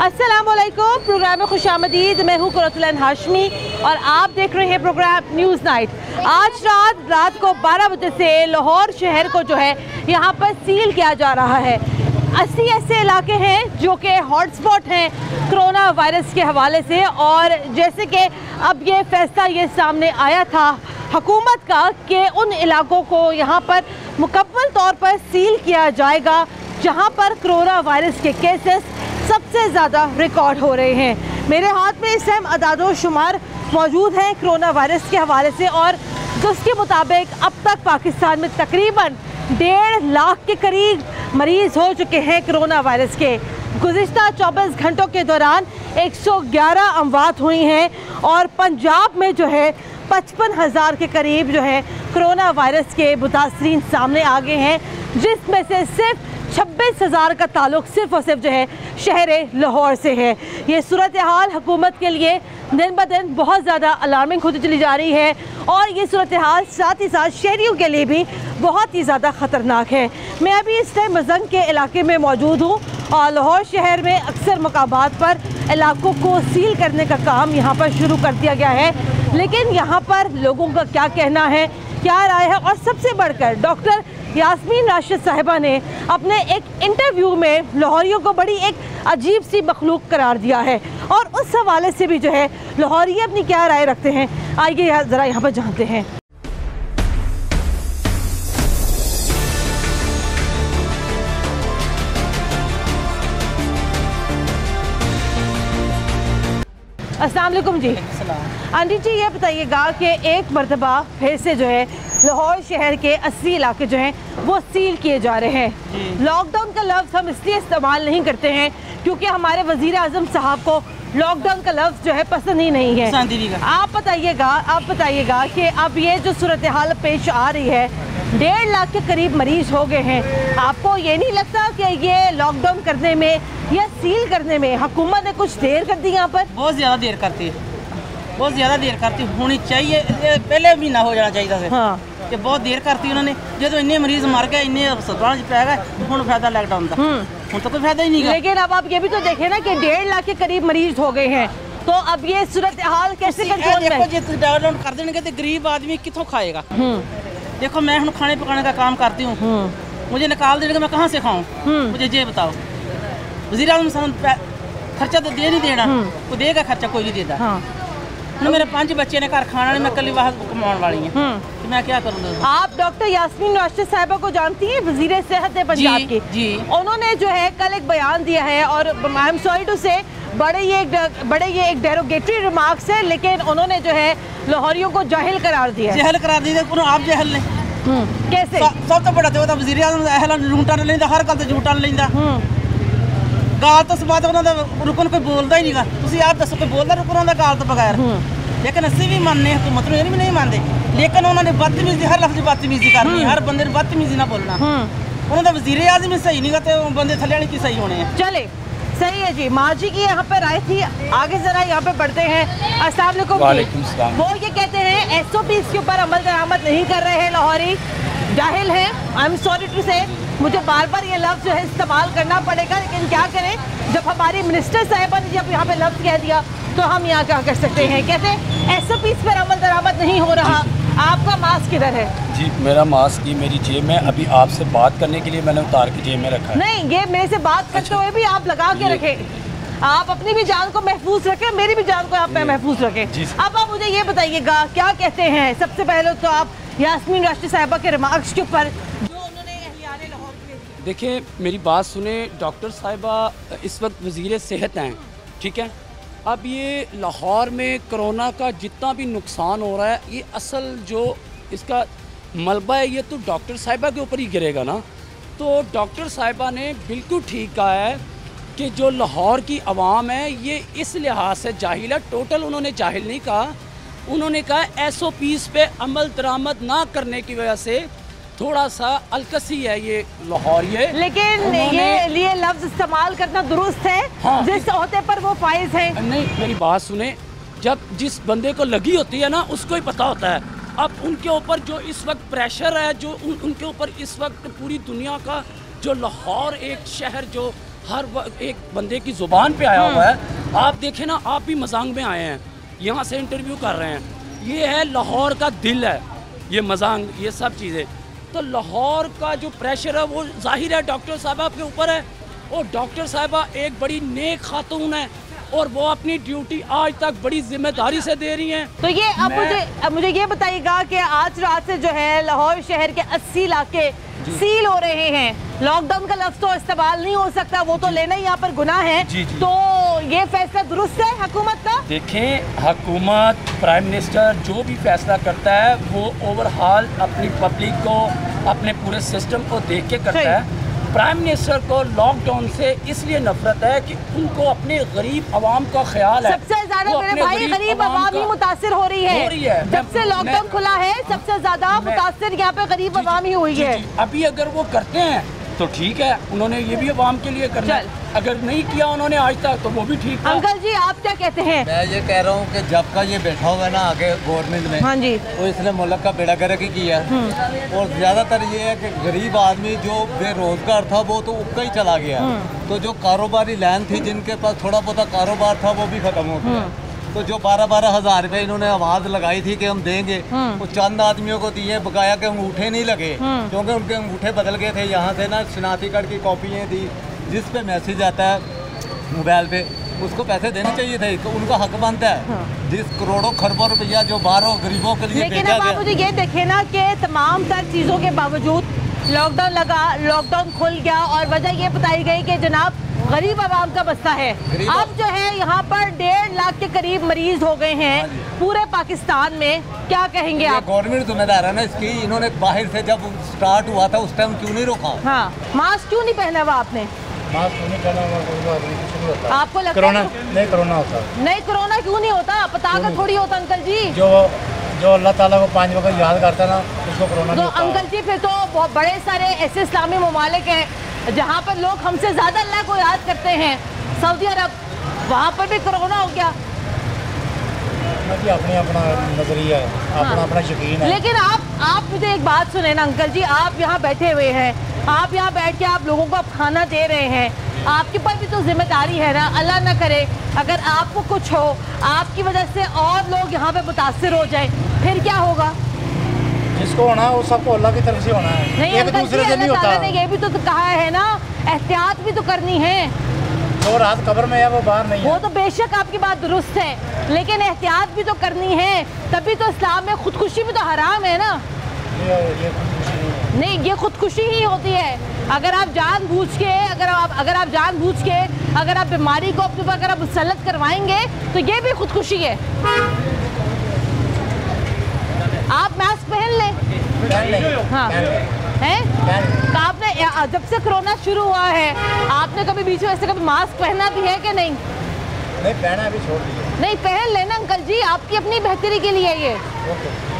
अस्सलामुअलैकुम। प्रोग्राम में खुशामदीद। मैं हूँ कुरतुल हाशमी और आप देख रहे हैं प्रोग्राम न्यूज़ नाइट। आज रात को 12 बजे से लाहौर शहर को जो है यहाँ पर सील किया जा रहा है। 80 ऐसे इलाके हैं जो कि हॉटस्पॉट हैं कोरोना वायरस के हवाले से, और जैसे कि अब ये फैसला ये सामने आया था हुकूमत का कि उन इलाकों को यहाँ पर मुकम्मल तौर पर सील किया जाएगा जहाँ पर कोरोना वायरस के केसेस सबसे ज़्यादा रिकॉर्ड हो रहे हैं। मेरे हाथ में इस टाइम अदादो शुमार मौजूद हैं कोरोना वायरस के हवाले से, और जिसके मुताबिक अब तक पाकिस्तान में तकरीबन 1.5 लाख के करीब मरीज़ हो चुके हैं कोरोना वायरस के। गुज़िश्ता 24 घंटों के दौरान 111 अमवात हुई हैं और पंजाब में जो है 55,000 के करीब जो है कोरोना वायरस के मुतासरीन सामने आ गए हैं, जिसमें से सिर्फ 26,000 का ताल्लुक सिर्फ और सिर्फ जो है शहर लाहौर से है। ये सूरत हाल हुकूमत के लिए दिन ब दिन बहुत ज़्यादा अलार्मिंग होती चली जा रही है, और ये सूरत हाल साथ ही साथ शहरियों के लिए भी बहुत ही ज़्यादा ख़तरनाक है। मैं अभी इस टाइम मजंग के इलाके में मौजूद हूँ और लाहौर शहर में अक्सर मकामात पर इलाकों को सील करने का काम यहाँ पर शुरू कर दिया गया है, लेकिन यहाँ पर लोगों का क्या कहना है, क्या राय है, और सबसे बढ़कर डॉक्टर यास्मीन राशिद साहिबा ने अपने एक इंटरव्यू में लाहौरियों को बड़ी एक अजीब सी मखलूक करार दिया है, और उस हवाले से भी जो है लाहौरी अपनी क्या राय रखते हैं, आइए ज़रा यहाँ पर जानते हैं। अस्सलाम वालेकुम जी। आंटी जी, ये बताइएगा कि एक मरतबा फिर से जो है लाहौर शहर के 80 इलाके जो हैं वो सील किए जा रहे हैं। लॉकडाउन का लफ्ज़ हम इसलिए इस्तेमाल नहीं करते हैं क्योंकि हमारे वज़ीर आज़म साहब को लॉकडाउन का लफ्ज़ जो है पसंद ही नहीं है। आप बताइएगा कि अब ये जो सूरत हाल पेश आ रही है, 1.5 लाख के करीब मरीज हो गए हैं, आपको ये नहीं लगता कि ये लॉकडाउन करने में या सील करने में हुकूमत ने कुछ देर कर दी? यहाँ पर बहुत ज़्यादा देर करती होनी चाहिए, पहले महीना हो जाना चाहिए। हाँ, कि बहुत देर करती उन्होंने, जो इन्ने मरीज मर गए, इन्ने अस्पताल पै गए, हुण फायदा लॉकडाउन का हुण तो कोई फायदा ही नहीं। लेकिन अब आप ये भी तो देखें ना कि 1.5 लाख के करीब मरीज हो गए हैं, तो अब ये सूरत हाल कैसे कंट्रोल में? देखो, जो लॉकडाउन कर देंगे तो गरीब आदमी कितों खाएगा? देखो, मैं हुण खाने पकाने का काम करती हूँ, मुझे निकाल देंगे, मैं कहाँ से खाऊँ? मुझे ये बताओ। वज़ीर आज़म खर्चा तो दे नहीं देना, वो देगा खर्चा? कोई नहीं देता। मेरे 5 बच्चे ने घर खाना नहीं, मैं कल वाह कमाने वाली हूँ, तो मैं क्या करूँ? आप डॉक्टर यास्मीन राशिद साहिबा को जानती हैं, वज़ीर सेहत है पंजाब की? जी। उन्होंने जो है कल एक बयान दिया है, और आई एम सॉरी टू से बड़े ये एक डेरोगेटरी रिमार्क्स है, लेकिन उन्होंने जो है लाहौरियों को जाहिल करार दिया। जाहिल करार दिया? आप जाहिल ने कैसे? सब तो बड़ा तो वज़ीर आज़म झूठा नहीं लेंदा, हर गल ते झूठा नहीं लेंदा। गाल तो बात रुकन कोई बोलता ही नहीं। तुम आप दसो कोई बोलता रुकन का गाल तो बगैर? लेकिन असी भी मानने हुकूमत भी नहीं मानते, लेकिन उन्होंने बदतमीजी, हर लफ्ज़ बदतमीजी करनी, हर बंदे ने बदतमीजी ना बोलना। उन्होंने वज़ीर आज़म ही सही नहीं गा, तो बंदे थले वाले की सही होने हैं। चले, सही है जी। माँ जी की यहाँ पर आए थी, आगे जरा यहाँ पे बढ़ते हैं। अस्सलाम वालेकुम। वो ये कहते हैं SOPs के ऊपर अमल दरामद नहीं कर रहे हैं, लाहौरी जाहिल हैं। आई एम सॉरी टू से, मुझे बार बार ये लफ्ज़ जो है इस्तेमाल करना पड़ेगा, लेकिन क्या करें, जब हमारी मिनिस्टर साहिबा ने जब यहाँ पे लफ्ज़ कह दिया तो हम यहाँ क्या कर सकते हैं। कहते हैं SOPs पर अमल दरामद नहीं हो रहा। आपका मास्क किधर है? जी, मेरा मास्क की मेरी जेब में, अभी आपसे बात करने के लिए मैंने उतार के जेब में रखा है। नहीं, ये मेरे से बात करते हुए भी आप लगा के रखें। आप अपनी भी जान को महफूज रखें, मेरी भी जान को आप महफूज रखें। अब आप मुझे ये बताइएगा, क्या कहते हैं सबसे पहले तो आप यास्मीन राशिद साहिबा के रिमार्क्स के ऊपर जो उन्होंने अहलियाने लाहौर के? देखिए, मेरी बात सुने। डॉक्टर साहिबा इस वक्त वज़ीर सेहत हैं, ठीक है। अब ये लाहौर में कोरोना का जितना भी नुकसान हो रहा है, ये असल जो इसका मलबा है, ये तो डॉक्टर साहिबा के ऊपर ही गिरेगा ना। तो डॉक्टर साहिबा ने बिल्कुल ठीक कहा है कि जो लाहौर की आवाम है ये इस लिहाज से जाहिल है। टोटल उन्होंने जाहिल नहीं कहा, उन्होंने कहा SOPs पे अमल दरामद ना करने की वजह से थोड़ा सा अलकसी है ये लाहौरिये। लेकिन ये लफ्ज़ इस्तेमाल करना दुरुस्त है? हाँ, जिस होते पर वो फाइज है। नहीं, मेरी बात सुने, जब जिस बंदे को लगी होती है ना, उसको ही पता होता है। अब उनके ऊपर जो इस वक्त प्रेशर है, जो उनके ऊपर इस वक्त पूरी दुनिया का, जो लाहौर एक शहर जो एक बंदे की ज़ुबान पे आया हुआ है। आप देखें ना, आप भी मजांग में आए हैं, यहाँ से इंटरव्यू कर रहे हैं। ये है लाहौर का दिल है, ये मजांग, ये सब चीज़ें। तो लाहौर का जो प्रेशर है वो जाहिर है डॉक्टर साहबा के ऊपर है। और डॉक्टर साहबा एक बड़ी नेक खातून है और वो अपनी ड्यूटी आज तक बड़ी जिम्मेदारी से दे रही हैं। तो ये अब मुझे ये बताइएगा कि आज रात से जो है लाहौर शहर के 80 इलाके सील हो रहे हैं। लॉकडाउन का लफ्ज़ तो इस्तेमाल नहीं हो सकता, वो तो लेना ही यहाँ पर गुनाह है। तो ये फैसला दुरुस्त है हुकूमत का? देखें, हुकूमत, प्राइम मिनिस्टर जो भी फैसला करता है वो ओवरऑल अपनी पब्लिक को, अपने पूरे सिस्टम को देख के करता है। प्राइम मिनिस्टर को लॉकडाउन से इसलिए नफरत है कि उनको अपने गरीब आवाम का ख्याल है। सबसे ज्यादा मेरे भाई गरीब आवाम ही मुतासिर हो रही है। जब से लॉकडाउन खुला है सबसे ज्यादा मुतासिर यहाँ पे गरीब आवाम ही हुई है। अभी अगर वो करते हैं तो ठीक है, उन्होंने ये भी आवाम के लिए करना है। अगर नहीं किया उन्होंने आज तक तो वो भी ठीक है। अंकल जी आप क्या कहते हैं? मैं ये कह रहा हूँ कि जब का ये बैठा हुआ है ना आगे गवर्नमेंट में, हाँ जी, तो इसने मुल्क का बेड़ा गर्क ही किया। और ज़्यादातर ये है कि गरीब आदमी जो बेरोजगार था वो तो उक्का ही चला गया। तो जो कारोबारी लाइन थी, जिनके पास थोड़ा बहुत कारोबार था, वो भी खत्म हो गया। तो जो 12-12 हज़ार रुपये इन्होंने आवाज़ लगाई थी कि हम देंगे, वो चंद आदमियों को दिए, बकाया के अंगूठे नहीं लगे, क्योंकि उनके अंगूठे बदल गए थे। यहाँ से ना शनाख्ती कार्ड की कॉपियाँ थी, जिस पे मैसेज आता है मोबाइल पे, उसको पैसे देने चाहिए थे। तो उनका हक बनता है। जिस करोड़ों खरबों रुपया जो बाहरों गरीबों के लिए लेकिन अब आप मुझे ये देखे ना कि तमाम तर चीज़ों के बावजूद लॉकडाउन लगा, लॉकडाउन खुल गया और वजह ये बताई गई कि जनाब गरीब आवाम का मसला है। अब जो है यहाँ पर 1.5 लाख के करीब मरीज हो गए हैं पूरे पाकिस्तान में। क्या कहेंगे आप? गवर्नमेंट जिम्मेदार है ना इसकी। इन्होंने बाहर से जब स्टार्ट हुआ था उस टाइम क्यों नहीं रोका? हाँ, मास्क क्यों नहीं पहना हुआ आपने? मास्क नहीं पहना हुआ, कुछ नहीं होता। आपको लगता कोरोना है नहीं, कोरोना होता नहीं? कोरोना क्यों नहीं होता? पता का थोड़ी होता अंकल जी। जो अल्लाह ताला को 5 वक्त याद करता है ना, उसको कोरोना तो अंकल जी फिर तो बहुत बड़े सारे ऐसे इस्लामी ममालिक हैं जहाँ पर लोग हमसे ज़्यादा अल्लाह को याद करते हैं। सऊदी अरब, वहाँ पर भी कोरोना हो गया। अपना नजरिया है, अपना यकीन है। लेकिन आप मुझे एक बात सुने ना अंकल जी, आप यहाँ बैठे हुए हैं, आप यहाँ बैठ के आप लोगों को आप खाना दे रहे हैं, आपके पास भी तो जिम्मेदारी है ना। अल्लाह ना करे अगर आपको कुछ हो, आपकी वजह से और लोग यहाँ पे मुतासिर हो जाए, फिर क्या होगा? जिसको होना है वो सबको अल्लाह की तरफ से होना है। नहीं एक दूसरे से नहीं होता। ने ये भी तो कहा है ना, एहतियात भी तो करनी है। जो रात कब्र में है वो बाहर नहीं है। वो तो बेशक आपकी बात दुरुस्त है, लेकिन एहतियात भी तो करनी है। तभी तो इस्लाम में खुदकुशी भी तो हराम है ना। ये नहीं, ये खुदकुशी ही होती है। अगर आप जानबूझ के अगर आप बीमारी को अपने ऊपर अगर आप मुसल्लत करवाएंगे तो ये भी खुदकुशी है। आप मास्क पहन लें। हाँ है? आपने जब से कोरोना शुरू हुआ है आपने कभी बीच में ऐसे कभी मास्क पहना भी है कि नहीं? नहीं पहना, अभी छोड़ दिया। नहीं, पहन लेना अंकल जी, आपकी अपनी बेहतरी के लिए ये।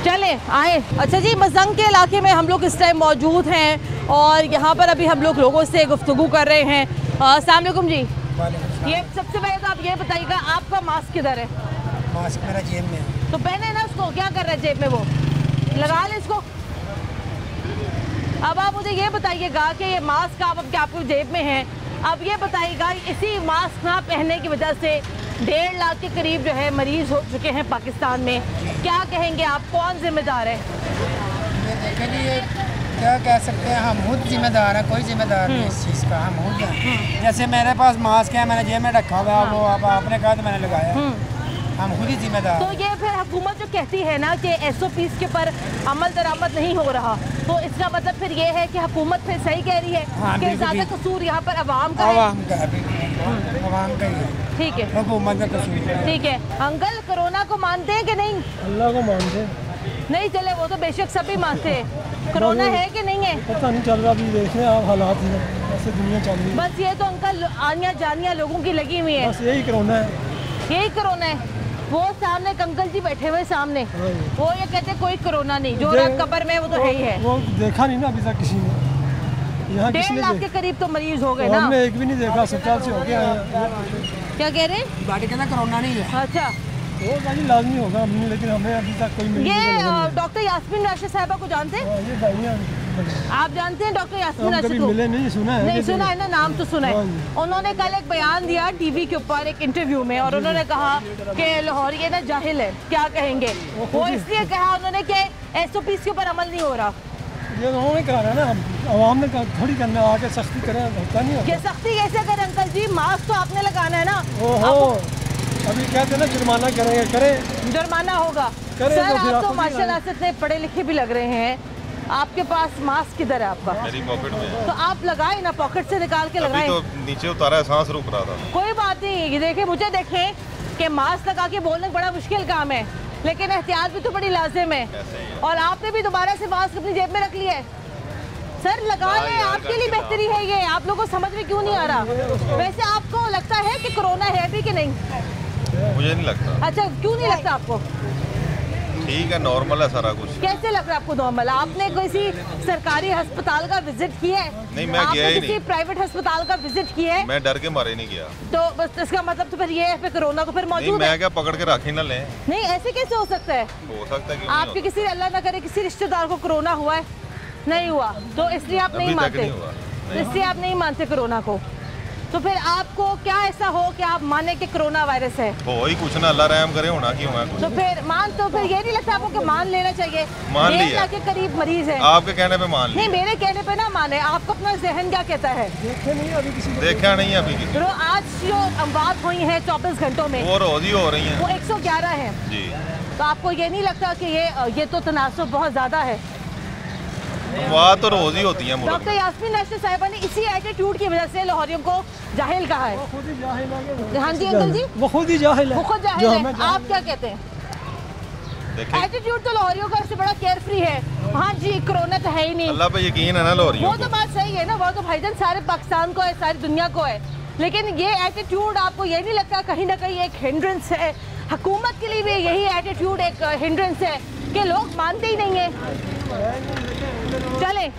चले आए। अच्छा जी, मजंग के इलाके में हम लोग इस टाइम मौजूद हैं और यहाँ पर अभी हम लोग लोगों से गुफ्तगू कर रहे हैं। अस्सलाम वालेकुम जी। ये सबसे पहले तो आप ये बताइएगा आपका मास्क किधर है? मास्क मेरा जेब में है। तो पहने ना उसको। क्या कर रहे हैं जेब में? वो लगा ले इसको। अब आप मुझे ये बताइएगा कि ये मास्क आपको जेब में है, अब ये बताइएगा इसी मास्क ना पहनने की वजह से 1.5 लाख के करीब जो है मरीज हो चुके हैं पाकिस्तान में। क्या कहेंगे आप, कौन जिम्मेदार है? देखें जी, ये क्या कह सकते हैं, हम खुद जिम्मेदार हैं, कोई जिम्मेदार नहीं इस चीज़ का, हम खुद हैं। जैसे मेरे पास मास्क है, मैंने जेब में रखा हुआ है, वो अब आपने कहा तो मैंने लगाया, हम खुद ही जिम्मेदार। तो ये फिर हुकूमत जो कहती है ना कि SOPs के पर अमल दरामद नहीं हो रहा, तो इसका मतलब फिर ये है कि हुकूमत फिर सही कह रही है कि ज़्यादा कसूर यहाँ पर अवाम का है। अवाम का ही है, ठीक है, हुकूमत का कसूर है। ठीक है। अंकल कोरोना को मानते हैं कि नहीं? अल्लाह को मानते हैं। नहीं चले, वो तो बेशक सभी मानते हैं। कोरोना है कि नहीं है पता नहीं चल रहा, अभी देख रहे हैं आप हालात हैं, ऐसे दुनिया चल रही है। बस ये तो अंकल आनिया जानिया लोगों की लगी हुई है। बस यही कोरोना है, यही कोरोना है। वो सामने एक अंकल जी बैठे हुए सामने, वो ये कहते हैं कोई कोरोना नहीं, जो कब्र में वो तो है ही है। वो देखा नहीं ना अभी तक किसी ने। यहाँ 1.5 लाख के करीब तो मरीज हो गए ना। हमने एक भी नहीं देखा, अस्पताल से हो गया। क्या कह रहे हैं? बाटी कहना कोरोना नहीं है। अच्छा, वो गाड़ी लाजमी होगा, लेकिन हमें अभी तक कोई ये डॉक्टर यास्मीन राशिद साहिबा को जानते हैं? ये भाई बढ़िया। आप जानते हैं डॉक्टर यास्मीन हम कभी राशिद को? मिले नहीं, सुना है। नहीं सुना है ना, नाम तो सुना हाँ है। जी। उन्होंने कल एक बयान दिया टीवी के ऊपर एक इंटरव्यू में, और उन्होंने कहा कि लाहौरी ना जाहिल है। क्या कहेंगे? वो इसलिए कहा उन्होंने कि SOPs के ऊपर अमल नहीं हो रहा। ये तो उन्होंने कहा ना, आवाम ने थोड़ी करना, आके सख्ती करें, होता नहीं ये होता। सख्ती कैसे करें अंकल जी? मास्क तो आपने लगाना है ना। ओहो, अभी कहते हैं ना जुर्माना करेंगे, करें। जुर्माना होगा। करें सर तो फिर आप तो आपको भी माशाल्लाह से इतने पढ़े लिखे भी लग रहे हैं, आपके पास मास्क किधर है आपका? मेरी पॉकेट में है। तो आप लगाए ना, पॉकेट से निकाल के अभी लगाए। तो नीचे उतारा है, सांस रुक रहा था। कोई बात नहीं, ये देखें, मुझे देखें कि मास्क लगा के बोलना बड़ा मुश्किल काम है, लेकिन एहतियात भी तो बड़ी लाजिम है। और आपने भी दोबारा से मास्क अपनी जेब में रख लिया है। सर लगा लें, आपके लिए बेहतरी है ये। आप लोगों को समझ में क्यों नहीं आ रहा? वैसे आपको लगता है कि कोरोना है भी कि नहीं? मुझे नहीं लगता। अच्छा, क्यों नहीं लगता आपको? ठीक है, नॉर्मल है सारा कुछ। कैसे लग रहा है आपको नॉर्मल? आपने किसी सरकारी अस्पताल का विजिट किया है? नहीं, मैं गया ही किसी नहीं। प्राइवेट अस्पताल का विजिट किया है? मैं डर के मारे नहीं गया। तो बस इसका मतलब तो फिर ये है, फिर कोरोना को फिर नहीं, मौजूद है। मैं क्या पकड़ के रख ही ना लें। नहीं, ऐसे कैसे हो सकता है? हो सकता है कि आपके किसी अल्लाह ना करे किसी रिश्तेदार को कोरोना हुआ है? नहीं हुआ, तो इसलिए आप नहीं अभी तक मानते। नहीं हुआ। तो इसलिए आप नहीं मानते कोरोना को। तो फिर आपको क्या ऐसा हो कि आप माने कि कोरोना वायरस है? हो ही कुछ ना, अल्लाह रहम करे, होना क्यों है कुछ। तो फिर ये नहीं लगता आपको कि मान लेना चाहिए? मान 1.5 लिया। लाख के करीब मरीज है। आपके कहने पे मान नहीं, लिया। मेरे कहने पे ना माने, आपको अपना जहन क्या कहता है? देखे नहीं अभी किसी को। देखा नहीं अभी किसी। आज जो अमवात हुई है 24 घंटों में, वो रोज ही हो रही वो हैं 111 है। जी। तो आपको ये नहीं लगता कि ये तो तनासुब बहुत ज्यादा है? बात तो रोज ही होती है मुल्क डॉक्टर में। यास्मीन राशिद साहिबा ने इसी एटीट्यूड की वजह से लाहौरियों को जाहिल कहा है। खुद ही जाहिल है। हाँ जी अंकल जी, वो खुद ही जाहिल है। वो खुद जो जाहिल हमें है। आप क्या कहते हैं? देखें, एटीट्यूड तो लाहौरियों का इससे बड़ा केयर फ्री है। हाँ जी, कोरोना तो है ही नहीं। अल्लाह पे यकीन है ना लाहौरियों वो तो को। बात सही है ना, वो तो भाईजान सारे पाकिस्तान को है, सारी दुनिया को है। लेकिन ये एटीट्यूड आपको ये नहीं लगता कहीं ना कहीं एक हिंड्रेंस है? हुकूमत के लिए भी यही एटीट्यूड एक हिंड्रेंस है कि लोग मानते ही नहीं है। चलें,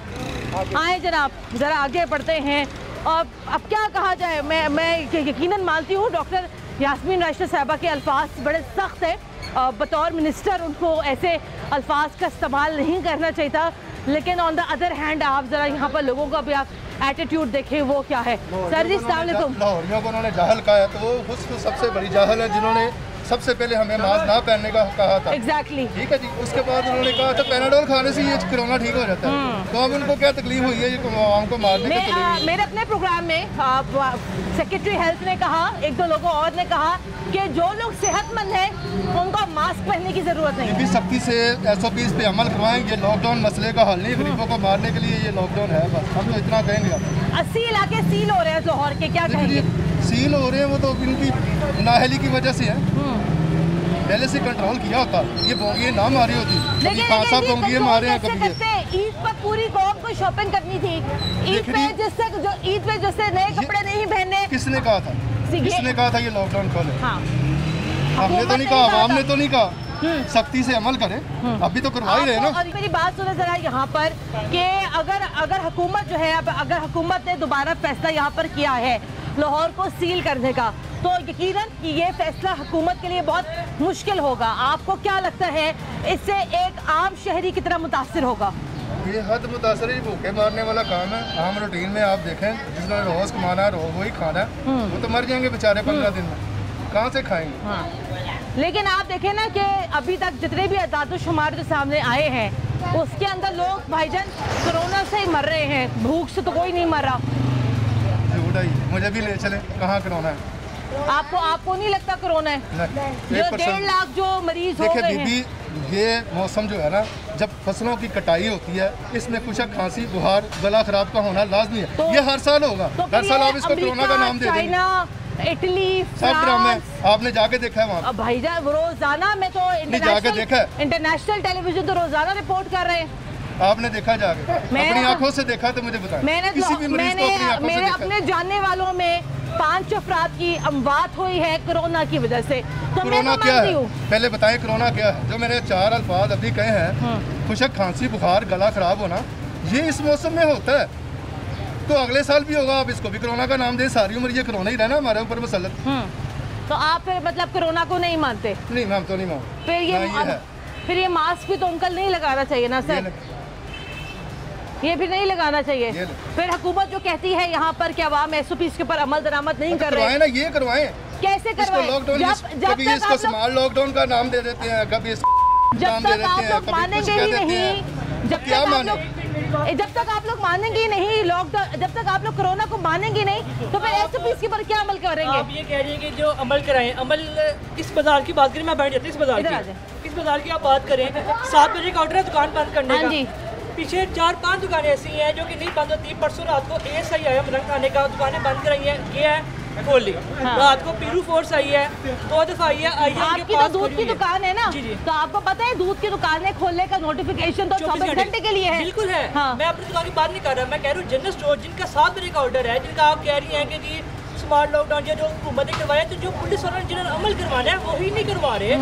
आए जनाब, ज़रा आगे बढ़ते हैं। और अब क्या कहा जाए, मैं यकीनन मानती हूँ डॉक्टर यास्मीन राशिद साहिबा के अल्फाज बड़े सख्त है। बतौर मिनिस्टर उनको ऐसे अल्फाज का इस्तेमाल नहीं करना चाहिए था, लेकिन ऑन द अदर हैंड आप ज़रा यहाँ पर लोगों का भी आप एटीट्यूड देखें वो क्या है। सर जी अस्सलाम वालेकुम। लाहौरियों को उन्होंने जाहल कहा है, तो वो खुद सबसे बड़ी जाहल है जिन्होंने सबसे पहले हमें मास्क ना पहनने का कहा था। एग्जैक्टली। ठीक है जी, उसके बाद उन्होंने कहा था पैनाडोल खाने से ये कोरोना ठीक हो जाता है। तो अब उनको क्या तकलीफ हुई है ये आवाम को मारने के लिए? मेरे अपने प्रोग्राम में सेक्रेटरी हेल्थ ने कहा, 1-2 लोगों और ने कहा कि जो लोग सेहतमंद हैं उनको मास्क पहनने की जरूरत नहीं ये है। भी सख्ती से SOPs पे अमल करवाएं। ये लॉकडाउन मसले का हल नहीं, गरीबों को मारने के लिए ये लॉकडाउन है, बस हम तो इतना कहेंगे। आप 80 इलाके सील हो रहे हैं लाहौर के, क्या कहेंगे? सील हो रहे हैं, वो तो इनकी नाहली की वजह से है। पहले से कंट्रोल किया होता, ये बोंगिए ना मारी होती। खासा बोंगिए मारे हैं कभी। ईद पर पूरी कौम को शॉपिंग करनी थी। ईद पे जिससे नए कपड़े नहीं पहने। किसने कहा था? किसने कहा था ये लॉकडाउन खोले? हाँ, हमने तो नहीं कहा, आवाम ने तो नहीं कहा। सख्ती से अमल करें, अभी तो करवा ही रहे ना। और मेरी बात सुनो जरा यहाँ पर कि अगर हुकूमत जो है, अगर हुकूमत ने दोबारा फैसला यहाँ पर किया है लाहौर को सील करने का, तो यकीनन कि ये फैसला हुकूमत के लिए बहुत मुश्किल होगा। आपको क्या लगता है इससे एक आम शहरी की तरह मुतासिर होगा? ये हद मुतासर ही भूखे मारने वाला काम है। आम रूटीन में आप देखें, जिसने रोज कमाना है रोज वही खाना है, वो तो मर जाएंगे बेचारे 15 दिन में, कहाँ से खाएंगे? हाँ। लेकिन आप देखें ना कि अभी तक जितने भी अदाद-ओ-शुमार जो सामने आए हैं, उसके अंदर लोग भाईजान कोरोना से ही मर रहे हैं, भूख से तो कोई नहीं मर रहा। झूठ है, मुझे भी ले चले, कहाँ कोरोना है? आपको नहीं लगता कोरोना है? जो 1.5 लाख जो मरीज हो गए हैं। बीबी, ये मौसम जो है ना, जब फसलों की कटाई होती है, इसमें खुशक, खांसी, बुखार, गला खराब का होना लाजमी है। तो, ये हर साल होगा। तो हर साल आप इसको कोरोना का नाम दे देंगे। चाइना, इटली, सब ड्रामे आपने जाके देखा है वहाँ? भाईजान रोजाना में तो जाके देखा है? इंटरनेशनल टेलीविजन तो रोजाना रिपोर्ट कर रहे हैं। आपने देखा जाके? अपनी आंखों से देखा तो मुझे बताएं। किसी भी मरीज को अपनी आंखों से मेरे देखा? अपने जानने वालों में 5 अफराद की अमवात हुई है कोरोना की वजह से। तो कोरोना क्या है पहले बताएं, कोरोना क्या है? जो मैंने 4 अल्फाज अभी कहे हैं, खुशक, खांसी, बुखार, गला खराब होना, ये इस मौसम में होता है, तो अगले साल भी होगा। आप इसको भी कोरोना का नाम दें, सारी उम्र ये कोरोना ही रहना हमारे ऊपर मसलत। तो आप फिर मतलब कोरोना को नहीं मानते? नहीं, हम तो नहीं मानते। फिर ये मास्क भी तो अंकल नहीं लगाना चाहिए ना सर? ये भी नहीं लगाना चाहिए। ये ले। फिर हुकूमत जो कहती है यहाँ पर कि अवाम SOPs के ऊपर अमल दरामद नहीं कर रहे, करवाएं ना, ये करवाएं। कैसे इसको करवाएं? लॉकडाउन, कभी तक इसको आप लोग- स्मॉल लॉकडाउन का नाम दे देते हैं, कभी जब नाम दे तक देते आप हैं, लोग कभी कुछ मानेंगे कह ही देते नहीं, हैं। जब क्या तक आप माने? लोग जब तक आप लोग मानेंगे ही नहीं लॉकडाउन, जब तक आप लोग कोरोना को मानेंगे नहीं, तो फिर SOPs के ऊपर क्या अमल करेंगे? आप ये कह रही है कि जो अमल कराएं, अमल इस बाजार की बात करें, मैं बैठ जाती हूँ इस बाजार इधर आ की, इस बाजार की आप बात करें, 7 बजे का ऑर्डर है दुकान बंद करने हाँ का। जी। पीछे 4-5 दुकानें ऐसी हैं जो कि नहीं बंद होती। परसों रात को ASI आया रंग खाने का, दुकानें बंद कराई हैं, ये है खोल ली। रात को पीरू फोर्स आई है, 2 दफा आई है, आपकी तो दूध की दुकान है ना, जी जी, तो आपको पता है दूध की दुकानें खोलने का नोटिफिकेशन तो 24 घंटे के लिए है। बिल्कुल है। हाँ। मैं अपनी दुकान की बात नहीं कर रहा, मैं कह रही हूँ जनरल स्टोर जिनका 7 बजे का ऑर्डर है, जिनका आप कह रही हैं कि जी स्मार्ट लॉकडाउन जो हुकूमत ने करवाया, तो जो पुलिस वालों ने जिन्होंने अमल करवाना है वो ही नहीं करवा रहे,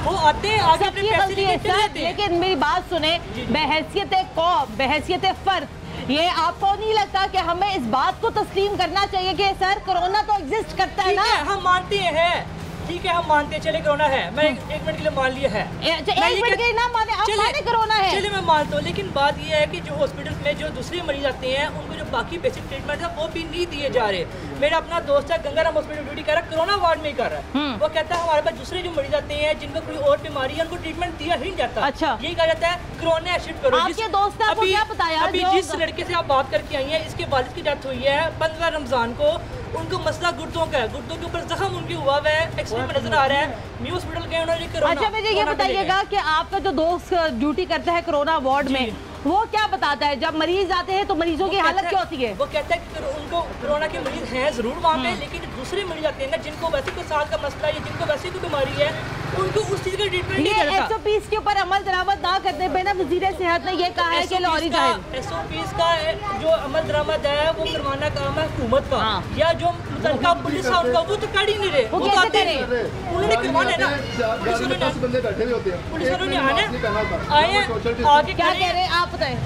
वो आते हैं आगे अपने सबकी पैसे गलती है लेके चले सर, जाते हैं। लेकिन मेरी बात सुने, बहैसियत कौम, बहैसियत फर्द, ये आपको नहीं लगता कि हमें इस बात को तस्लीम करना चाहिए कि सर कोरोना तो एग्जिस्ट करता है ठीक ना? है, हम मानते हैं, ठीक है, हम मानते हैं, चले कोरोना है, मैं एक मिनट के लिए मान लिया है। अच्छा, मैं एक ये मिनट कह- के लिए ना माने, आप चलिए- माने कोरोना है। चलिए मैं मानता हूँ, लेकिन बात ये है कि जो हॉस्पिटल में जो दूसरे मरीज आते हैं उनको जो बाकी बेसिक ट्रीटमेंट है वो भी नहीं दिए जा रहे। मेरा अपना दोस्त है गंगाराम हॉस्पिटल ड्यूटी कर रहा है, कोरोना वार्ड में ही कर रहा है। वो कहता है हमारे पास दूसरे जो मरीज आते हैं जिनको कोई और बीमारी है उनको ट्रीटमेंट दिया ही नहीं जाता। अच्छा। यही कहा जाता है कोरोना शिफ्ट करो। आपके दोस्त ने आपको क्या बताया? अभी जो- जिस लड़के से आप बात करके आई हैं, इसके वालिद की डेथ हुई है 15 रमजान को। उनको मसला गुर्दों का है, गुर्दों के ऊपर जख्म उनके हुआ हुआ है, एक्सरे में नजर आ रहा है, न्यू हॉस्पिटल गए उन्होंने कोरोना। अच्छा, मुझे ये कोरोना बताइएगा कि आपका जो दोस्त ड्यूटी करता है कोरोना वार्ड में, वो क्या बताता है जब मरीज आते हैं तो मरीजों की हालत क्या होती है? वो कहता है कि उनको कोरोना के मरीज हैं जरूर वहाँ पे, लेकिन दूसरे मरीज आते हैं ना जिनको वैसे कोई साल का मसला है, जिनको वैसे कोई बीमारी है, उनको उस चीज का ट्रीटमेंट नहीं ये करता। SOPs के ऊपर अमल दरामद ना करने पे ना वजीर सेहत ने ये कहा है कि लाहौरी जाहिल SOPs का जो अमल दरामद है वो करवाना काम है हुकूमत का, या जो मुतल्लिका पुलिस है उनका, वो तो कर ही नहीं रहे। वो तो कैसे आते करें? नहीं। उन्होंने करवाना है ना, पुलिस वालों ने 10 बंदे बैठे हुए होते हैं, पुलिस वालों ने एक आना मास्क नहीं पहना होता। आए हैं, आगे क्या खड़े कह हैं। रहे हैं आप बताएं,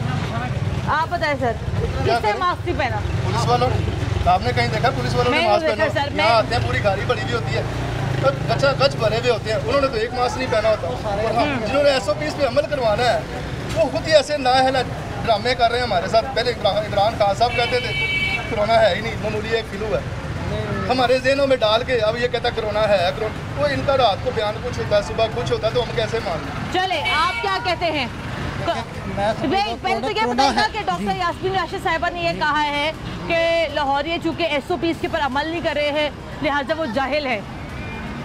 आप बताएं सर, किससे करें? मास्क नहीं पहना? पुलिस वालों ने, आपने कहीं देखा पुलिस वालों ने मैं मास्क देखा पहना? सर, मैं- यहाँ आते हैं, पूरी गाड़ी भरी हुई होती है, तो गच्चा गच भरे हुए होते हैं, उन्होंने तो एक मास्क नहीं पहना होता। और हाँ, जिन्होंने SOPs पे अमल करवाना है वो खुद ही ऐसे नाअहल ड्रामे कर रहे हैं हमारे साथ। पहले इमरान खान साहब कहते थे कोरोना है ही नहीं, मामूली एक फ्लू है, हमारे जहनों में डाल के अब ये कहता कोरोना है कोरोना। वो इनका रात को बयान कुछ होता है, सुबह कुछ होता है, तो हम कैसे मान लें? चले, आप क्या कहते हैं? पहले तो ये बताइएगा कि डॉक्टर यास्मीन राशिद साहिबा ने ये कहा है कि लाहौरी चूँकि SOPs के ऊपर अमल नहीं कर रहे हैं लिहाजा वो जाहिल है।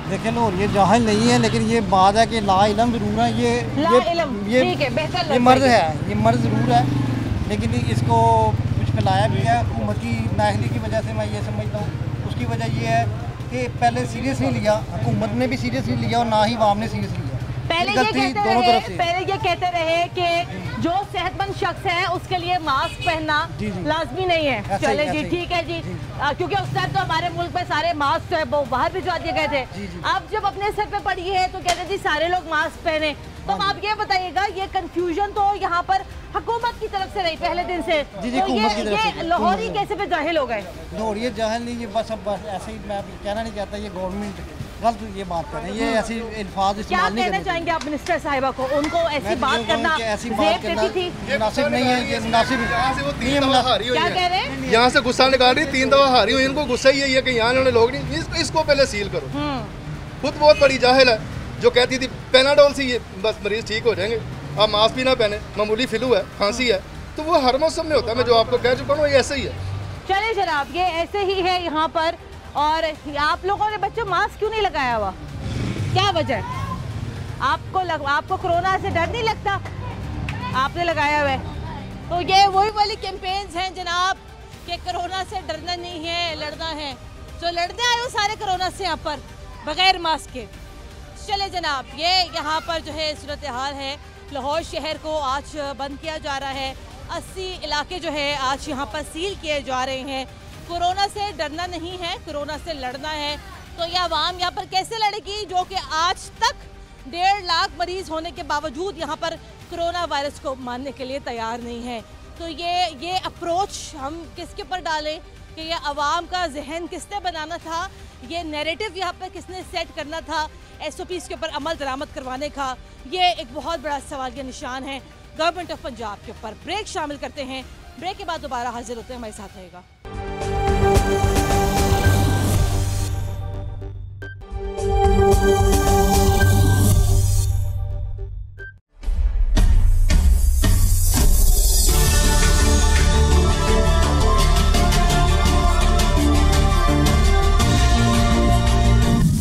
देखिए लोग ये जाहिल नहीं है, लेकिन ये बात है कि ला इलम ज़रूर है। ला इलम, ठीक है, बेहतर ये मर्ज है, ये मर्ज ज़रूर है, लेकिन इसको कुछ फैलाया भी है हुकूमत की नाअहली की वजह से। मैं ये समझता हूँ उसकी वजह ये है कि पहले सीरियस नहीं लिया, हुकूमत ने भी सीरियस नहीं लिया और ना ही वाम ने सीरियस लिया। पहले ये कहते रहे कि जो सेहतमंद शख्स है उसके लिए मास्क पहनना लाजमी नहीं है। चले जी, ठीक है जी, क्योंकि उस टाइम तो हमारे मुल्क में सारे मास्क जो है वो बाहर भिजवा दिए गए थे। अब जब अपने सर पे पड़ी है तो कहते जी सारे लोग मास्क पहने। तो आप ये बताइएगा, ये कंफ्यूजन तो यहाँ पर हुकूमत की तरफ से रही पहले दिन से, जी, तो हुकूमत की तरफ से। ये लाहौरी कैसे पे जाहिल हो गए? लाहौरी ये जाहिल नहीं, ये बस अब ऐसे ही मैं कहना नहीं चाहता, ये गवर्नमेंट गलत ये बात कर रही है, ये ऐसी अल्फाज क्या इस्तेमाल नहीं कहना करने चाहेंगे आप मिनिस्टर साहिबा को? उनको ऐसी मैं बात ये करना कहूँ कि ऐसी जेब बात देती थी? करना मुनासिब नहीं है, ये मुनासिब यहाँ से वो नहीं 3 दफा हारी हुई क्या कह है, रहे हैं? यहाँ से गुस्सा निकाल रही, 3 दफा हारी हुई, इनको गुस्सा ही यही है कि यहाँ इन्होंने लोग नहीं, इसको पहले सील करो। खुद बहुत बड़ी जाहिल है जो कहती थी पैनाडोल से ये बस मरीज ठीक हो जाएंगे, आप मास्क भी ना पहने, मामूली फ्लू है, खांसी है, तो वो हर मौसम में होता है। मैं जो आपको कह चुका हूँ ये ऐसे ही है। चले जनाब, ये ऐसे ही है यहाँ पर। और आप लोगों ने बच्चों मास्क क्यों नहीं लगाया हुआ? क्या वजह? आपको कोरोना से डर नहीं लगता? आपने लगाया हुआ है। तो ये वही वाली कैंपेन्स हैं जनाब कि कोरोना से डरना नहीं है, लड़ना है। तो लड़ने आए हो सारे कोरोना से यहाँ पर बगैर मास्क के। चले जनाब, ये यहाँ पर जो है सूरत हाल है। लाहौर शहर को आज बंद किया जा रहा है, 80 इलाके जो है आज यहाँ पर सील किए जा रहे हैं। कोरोना से डरना नहीं है, कोरोना से लड़ना है। तो ये आवाम यहाँ पर कैसे लड़ेगी जो कि आज तक 1.5 लाख मरीज होने के बावजूद यहाँ पर कोरोना वायरस को मानने के लिए तैयार नहीं है। तो ये अप्रोच हम किसके ऊपर डालें कि ये आवाम का जहन किसने बनाना था, ये नैरेटिव यहाँ पर किसने सेट करना था SOPs के ऊपर अमल दरामद करवाने का, ये एक बहुत बड़ा सवाल के निशान है गवर्नमेंट ऑफ पंजाब के ऊपर। ब्रेक शामिल करते हैं, ब्रेक के बाद दोबारा हाजिर होते हैं, हमारे साथ रहेगा।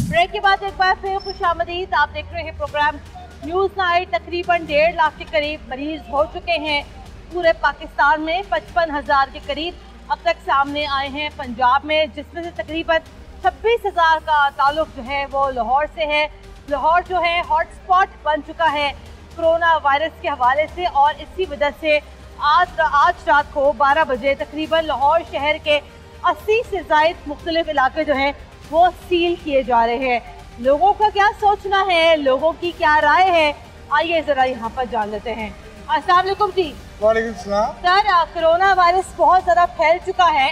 ब्रेक के बाद एक बार फिर खुशामदीद। आप देख रहे हैं प्रोग्राम न्यूज़ नाइट। तकरीबन 1.5 लाख के करीब मरीज हो चुके हैं पूरे पाकिस्तान में। 55,000 के करीब अब तक सामने आए हैं पंजाब में, जिसमें से तकरीबन 26,000 का ताल्लुक जो है वो लाहौर से है। लाहौर जो है हॉटस्पॉट बन चुका है कोरोना वायरस के हवाले से, और इसी वजह से आज रात को 12 बजे तकरीबन लाहौर शहर के 80 से ज़ायद मुख्तलिफ इलाके जो हैं वो सील किए जा रहे हैं। लोगों का क्या सोचना है, लोगों की क्या राय है, आइए ज़रा यहाँ पर जान लेते हैं। अस्सलाम वालेकुम जी। वालेकुम सलाम। सर, कोरोना वायरस बहुत ज़्यादा फैल चुका है,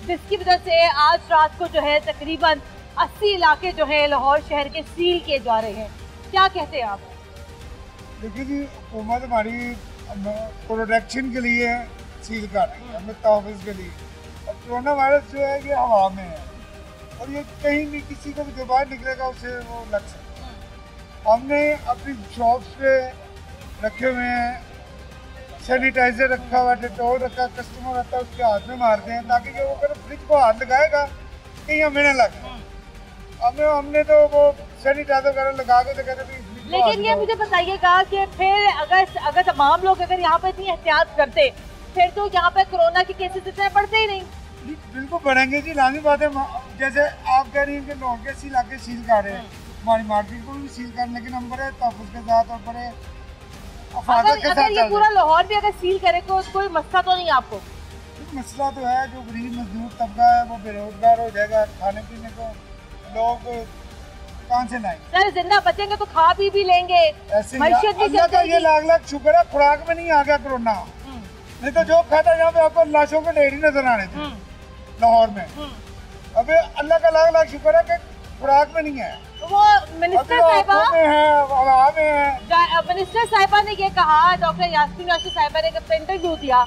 जिसकी वजह से आज रात को जो है तकरीबन 80 इलाके जो है लाहौर शहर के सील किए जा रहे हैं। क्या कहते हैं आप? देखिए जी, हुकूमत हमारी प्रोटेक्शन के लिए सील कर रही है, हमें तहफ़्फ़ुज़ के लिए। और कोरोना वायरस जो है ये हवा में है और ये कहीं भी किसी को भी जो बाहर निकलेगा उसे वो लग सकता है। हमने अपनी शॉप्स पे रखे हुए हैं, सैनिटाइज़र रखा हुआ है, डेटॉल रखा, कस्टमर आता है उसके हाथ में मारते हैं ताकि जो वो अगर फ्रिज को हाथ लगाएगा कहीं हमें न लगे। हमने तो वो सैनिटाइज़र वगैरह लगा के तो कहते। लेकिन ये मुझे बताइएगा कि फिर अगर तमाम लोग अगर यहाँ पे इतनी एहतियात करते, फिर तो यहाँ पे कोरोना के केसेस इतने बढ़ते ही नहीं। बिल्कुल बढ़ेंगे जी, लानी बात है। जैसे आप कह रही हैं कि लोग के इलाके सील कर रहे हैं, हमारी मार्केट को भी सील कर, लेकिन हम बड़े तहफ़्फ़ुज़ के साथ और बड़े हिफाज़त के साथ अगर ये पूरा लाहौर भी अगर सील करे तो कोई मसला तो नहीं आपको? मसला तो है, जो गरीब मजदूर तबका है वो बेरोजगार हो जाएगा, खाने पीने को लोग कहाँ से लाएंगे? सर, जिंदा बचेंगे तो खा भी लेंगे, अल्लाह का ये लाख शुक्र है खुराक में नहीं आ गया कोरोना, नहीं तो जो खाता यहाँ पे आपको लाशों के ढेर ही नजर आने थे लाहौर में। अबे अल्लाह का लाख शुक्र है कि खुराक में नहीं है। वो मिनिस्टर साहिबा ने ये कहा, डॉक्टर यास्मीन राशिद साहिबा ने एक इंटरव्यू दिया,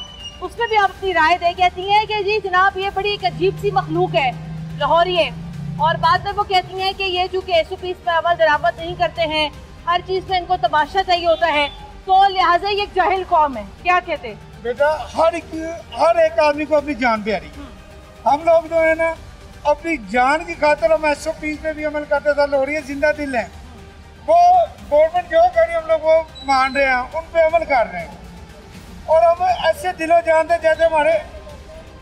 उसमें भी आप अपनी राय दे, कहती हैं कि जी जनाब ये बड़ी एक अजीब सी मखलूक है लाहौरिये, और बाद में वो कहती हैं कि ये चूँकि SOPs पर अमल दरामद नहीं करते हैं, हर चीज़ में इनको तमाशा चाहिए होता है, तो लिहाजा ये एक जाहिल कौम है। क्या कहते? बेटा, हर एक आदमी को अपनी जान प्यारी। हम लोग जो है ना अपनी जान की खातिर हम SOPs पे भी अमल करते थे, लाहौरिये जिंदा दिल हैं, वो गवर्नमेंट जो कह रही हम लोग वो मान रहे हैं, उन पे अमल कर रहे हैं, और हम ऐसे दिलों जानते जैसे हमारे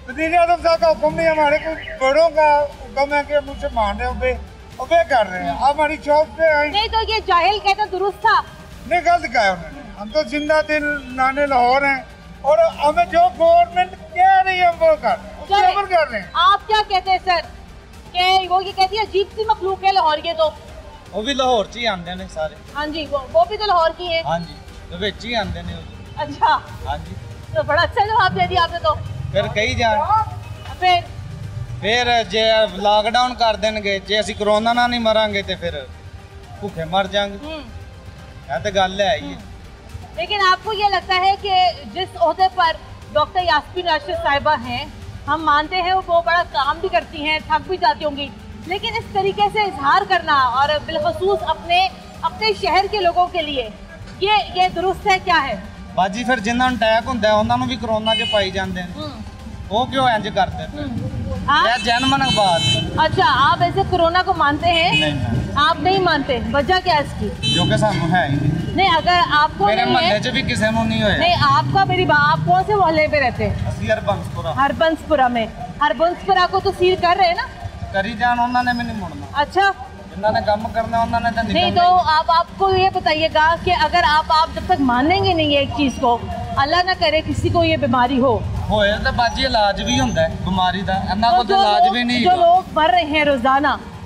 वज़ीर आज़म साहब का हुक्म नहीं, हमारे कुछ बड़ों का हुक्म है कि हम उसे मान रहे हैं, वे कर रहे हैं। हमारी शॉप पे आए नहीं तो ये जाहिल कहते दुरुस्त था, नहीं गलत कहा उन्होंने। हम तो जिंदा दिल नाने लाहौर हैं और हमें जो गवर्नमेंट कह रही है हम वो कर रहे हैं। आप क्या कहते हैं सर? कि वो ये कहती है अजीब सी मखलूक है लाहौर के, तो वो भी लाहौर च ही आते हैं सारे। हाँ जी, वो भी तो लाहौर की है। हाँ जी, तो विच ही आते हैं। अच्छा, हाँ जी, तो बड़ा अच्छा जवाब दे दिया आपने। तो फिर कही जाए फिर जे लॉकडाउन कर देंगे, जे असी कोरोना ना नहीं मरांगे तो फिर भूखे मर जाएंगे। यह तो गल है ही। लेकिन आपको ये लगता है कि जिस ओहदे पर डॉक्टर यास्मीन राशिद साहिबा हैं, हम मानते हैं वो बड़ा काम भी करती हैं, थक भी जाती होंगी, लेकिन इस तरीके से इजहार करना और बिलखसूस अपने शहर के लोगों के लिए ये दुरुस्त है? क्या है बाजी? फिर जिन्होंने अटैक होंदा है उन्होंने भी कोरोना च पाई जाते हैं, वो क्यों इंज करते हैं? जनमन बात। अच्छा, आप ऐसे कोरोना को मानते हैं? नहीं, आप नहीं मानते, वजह क्या है इसकी? जो कि सानू है ही नहीं। अगर आपको मेरे मोहल्ले च भी किसी को नहीं होया। नहीं, आपका मेरी आप कौन से मोहल्ले पे रहते हैं? हरबंसपुरा में। हरबंसपुरा को तो सील कर रहे हैं ना? करी जान, उन्होंने भी नहीं मुड़ना। अच्छा, जिन्होंने काम करना उन्होंने तो नहीं। तो आपको ये बताइएगा कि अगर आप जब तक मानेंगे नहीं एक चीज को, अल्लाह ना करे किसी को ये बीमारी होए तो बाजी इलाज भी होंदा है बीमारी का, इन्ना को तो इलाज भी नहीं। जो लोग मर रहे हैं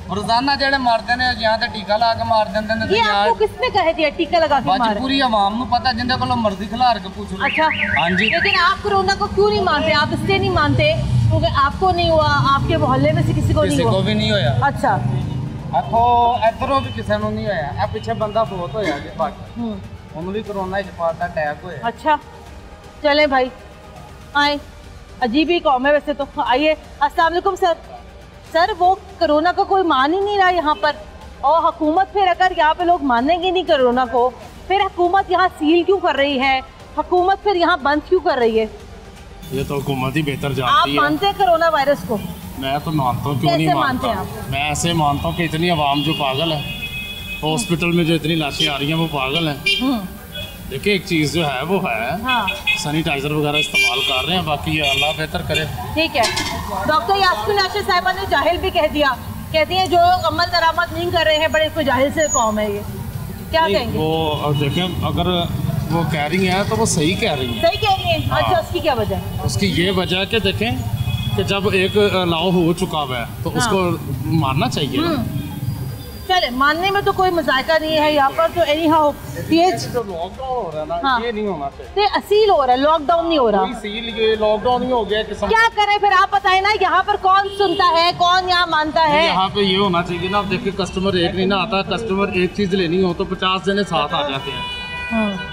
रोजाना जेड़े मरते ने यहाँ ते टीका ला के मार देंदे ने। ये आपको किसने कह दिया टीका लगा के मार? पूरी आवाम नूं पता, जिंदे कोलों मर्जी खिलार के पूछ लो। अच्छा, हाँ जी। लेकिन आप कोरोना को क्यों नहीं मानते? आप इसलिए नहीं मानते क्योंकि आपको नहीं हुआ, आपके मोहल्ले में से किसी को भी नहीं होया। अच्छा, आखो इधरों भी किसी को नहीं होया। ए पीछे बंदा बहुत होया जी, उन्होंने भी कोरोना च पाता अटैक होया। अच्छा, चले भाई, आए, अजीब ही कौम है वैसे तो। आइए, अस्सलाम वालेकुम सर। सर वो कोरोना का कोई मान ही नहीं रहा यहाँ पर, और हुकूमत फिर अगर यहाँ पे लोग मानेंगे नहीं कोरोना को, फिर हुकूमत यहाँ सील क्यों कर रही है, हुकूमत फिर यहाँ बंद क्यों कर रही है? ये तो हुकूमत ही बेहतर जानती आप है। मानते हैं कोरोना वायरस को? मैं तो मानता हूँ, क्यों नहीं मानता। मैं ऐसे मानता हूँ कि इतनी आवाम जो पागल है, हॉस्पिटल में जो इतनी लाशें आ रही हैं वो पागल हैं। देखिए एक चीज़ जो है वो है, हाँ। सैनिटाइजर वगैरह इस्तेमाल कर रहे हैं, बाकी अल्लाह बेहतर करे। ठीक है। डॉक्टर यास्मीन राशिद साहिबा ने जाहिल भी कह दिया, कहती हैं जो अमल दरामद नहीं कर रहे हैं बड़े कोई जाहिल से कौम है ये, क्या कहेंगे? वो देखें, अगर वो कह रही हैं तो वो सही कह रही हैं। सही कह रही हैं। अच्छा, उसकी क्या वजह है? उसकी ये वजह है कि देखें कि जब एक लाव हो चुका हुआ है तो उसको मारना चाहिए। चले, मानने में तो कोई मजायका नहीं है यहाँ पर। तो एनी हाउ जो लॉकडाउन हो रहा है ना, हाँ। ये नहीं होना चाहिए। असील हो रहा है, लॉकडाउन नहीं हो रहा। ये लॉकडाउन ही हो गया कि क्या करें फिर? आप बताएं ना, यहाँ पर कौन सुनता है, कौन यहाँ मानता है? यहाँ पे ये होना चाहिए ना, देखिए कस्टमर एक नहीं ना आता, कस्टमर एक चीज लेनी हो तो 50 जने साथ आ जाते हैं।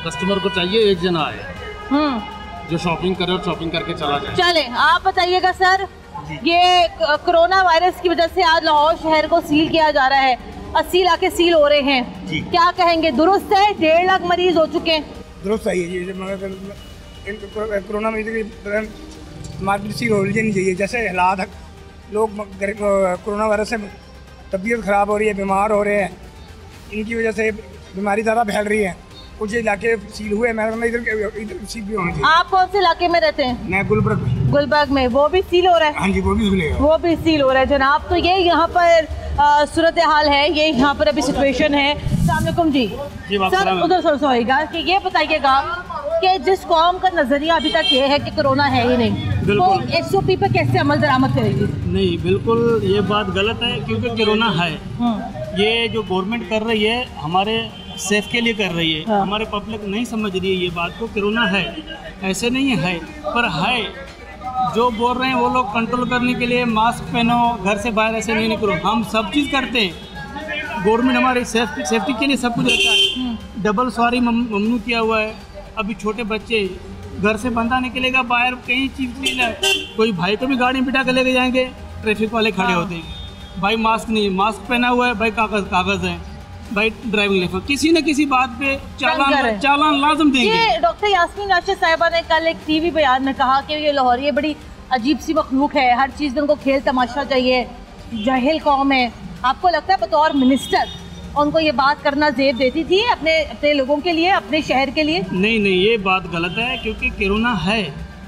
कस्टमर को चाहिए एक जना आए जो शॉपिंग करे और शॉपिंग करके चला जाए। चले, आप बताइएगा सर, ये कोरोना वायरस की वजह से आज लाहौर शहर को सील किया जा रहा है, 80 इलाके सील हो रहे हैं, क्या कहेंगे? दुरुस्त है? 1.5 लाख मरीज हो चुके हैं। दुरुस्त है ये, कोरोना मरीज की मार्केट सील हो नहीं चाहिए। जैसे हालात लोग कोरोना वायरस से तबीयत ख़राब हो रही है, बीमार हो रहे हैं, इनकी वजह से बीमारी ज़्यादा फैल रही है। कुछ इलाके सील हुए, मैं इधर सील भी होना चाहिए। आप कौन से इलाके में रहते हैं? मैं गुलबर्ग में। वो भी सील हो रहा है? हाँ जी, वो भी सील हो रहा है जनाब। तो ये यहाँ पर सूरत हाल है, ये यहाँ पर अभी सिचुएशन है। अस्सलाम वालेकुम जी। सर उधर सर होएगा कि ये बताइएगा कि जिस कौम का नजरिया अभी तक ये है कि कोरोना है ही नहीं, तो SOP पे कैसे अमल दरामद करेगी? नहीं, बिल्कुल ये बात गलत है, क्योंकि कोरोना है। ये जो गवर्नमेंट कर रही है हमारे सेफ के लिए कर रही है। हाँ। हमारे पब्लिक नहीं समझ रही है ये बात को, कोरोना है ऐसे नहीं है, पर है। जो बोल रहे हैं वो लोग कंट्रोल करने के लिए मास्क पहनो, घर से बाहर ऐसे नहीं निकलो, हम सब चीज़ करते हैं। गवर्नमेंट हमारी सेफ्टी के लिए सब कुछ रखा है। डबल सवारी ममनू किया हुआ है। अभी छोटे बच्चे घर से बंदा निकलेगा बाहर कहीं चीज़ लेना, कोई भाई को भी गाड़ी में बिठा कर लेके जाएंगे, ट्रैफिक वाले खड़े होते हैं, भाई मास्क नहीं, मास्क पहना हुआ है, भाई कागज़ है, भाई ड्राइविंग लाइसेंस, किसी न किसी बात पे चालान लाजम देंगे। डॉक्टर यास्मीन राशिद साहिबा ने कल एक TV बयान में कहा कि ये लाहौर ये बड़ी अजीब सी मखलूक है, हर चीज़ उनको खेल तमाशा चाहिए, जाहिल कौम है। आपको लगता है बतौर मिनिस्टर उनको ये बात करना जेब देती थी अपने लोगों के लिए, अपने शहर के लिए? नहीं, ये बात गलत है, क्योंकि कोरोना है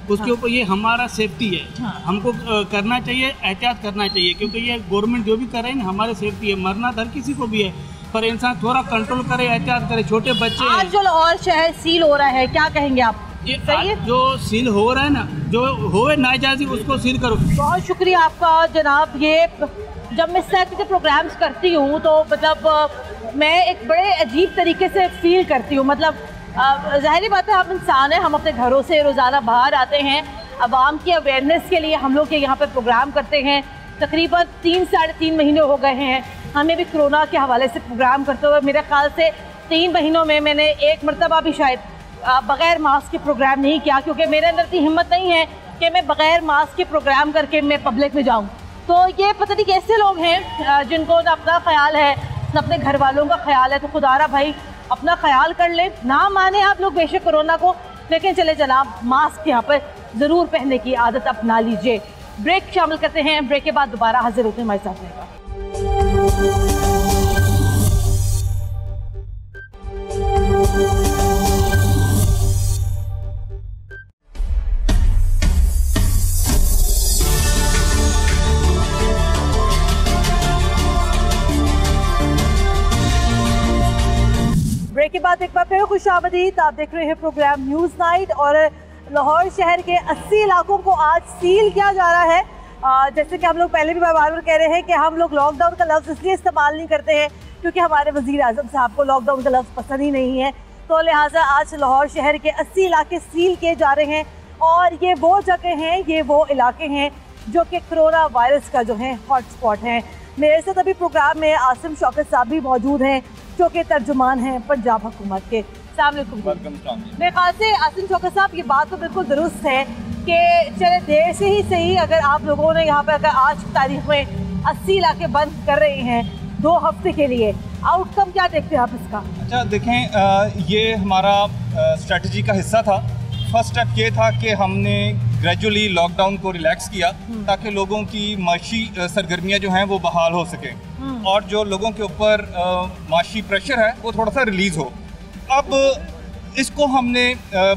उसके ऊपर ये हमारा सेफ्टी है। हमको करना चाहिए, एहतियात करना चाहिए, क्योंकि ये गवर्नमेंट जो भी कर रही है ना हमारे सेफ्टी है। मरना हर किसी को भी है, पर इंसान थोड़ा कंट्रोल करे, एहतियात करे। छोटे बच्चे आज जो लाहौर शहर सील हो रहा है, क्या कहेंगे आप? ये सही है? जो सील हो रहा है ना, जो होए नाजायज़ी उसको सील करो। बहुत शुक्रिया आपका जनाब। ये जब मैं इस तरह के प्रोग्राम्स करती हूँ तो मतलब मैं एक बड़े अजीब तरीके से फील करती हूँ। मतलब ज़ाहिर बात है, हम इंसान हैं, हम अपने घरों से रोज़ाना बाहर आते हैं, आवाम की अवेयरनेस के लिए हम लोग यहाँ पर प्रोग्राम करते हैं। तकरीबन 3-3.5 महीने हो गए हैं हमें भी कोरोना के हवाले से प्रोग्राम करते हुए। मेरे ख्याल से 3 महीनों में मैंने एक मरतबा भी शायद बग़ैर मास्क के प्रोग्राम नहीं किया, क्योंकि मेरे अंदर इतनी हिम्मत नहीं है कि मैं बग़ैर मास्क के प्रोग्राम करके मैं पब्लिक में जाऊँ। तो ये पता नहीं कैसे लोग हैं जिनको न अपना ख्याल है न अपने घर वालों का ख्याल है। तो खुदारा भाई अपना ख्याल कर लें, ना माने आप लोग बेशक कोरोना को, लेकिन चले जनाब मास्क यहाँ पर ज़रूर पहनने की आदत अपना लीजिए। ब्रेक शामिल करते हैं, ब्रेक के बाद दोबारा हाजिर होते हैं हमारे साथ रहेगा। ब्रेक के बाद एक बार फिर खुशामदीद। आप देख रहे हैं प्रोग्राम न्यूज़ नाइट और लाहौर शहर के 80 इलाकों को आज सील किया जा रहा है। जैसे कि हम लोग पहले भी बार बार कह रहे हैं कि हम लोग लॉकडाउन का लफ्ज़ इसलिए इस्तेमाल नहीं करते हैं क्योंकि हमारे वज़ीर आज़म साहब को लॉकडाउन का लफ्ज़ पसंद ही नहीं है। तो लिहाजा आज लाहौर शहर के 80 इलाके सील किए जा रहे हैं और ये वो जगह हैं, ये वो इलाके हैं जो कि कोरोना वायरस का जो है हॉट स्पॉट हैं। मेरे साथ अभी प्रोग्राम में आसिम शौकत साहब भी मौजूद हैं जो कि तर्जुमान हैं पंजाब हुकूमत के। मेरे ख्याल से आसिम शौकत साहब ये बात तो बिल्कुल दुरुस्त है कि चले देर से ही सही, अगर आप लोगों ने यहाँ पर अगर आज की तारीख में 80 इलाके बंद कर रहे हैं 2 हफ्ते के लिए, आउटकम क्या देखते हैं आप इसका? अच्छा देखें, ये हमारा स्ट्रेटजी का हिस्सा था। फर्स्ट स्टेप ये था कि हमने ग्रेजुअली लॉकडाउन को रिलैक्स किया ताकि लोगों की माशी सरगर्मियाँ जो हैं वो बहाल हो सकें और जो लोगों के ऊपर माशी प्रेशर है वो थोड़ा सा रिलीज़ हो। अब इसको हमने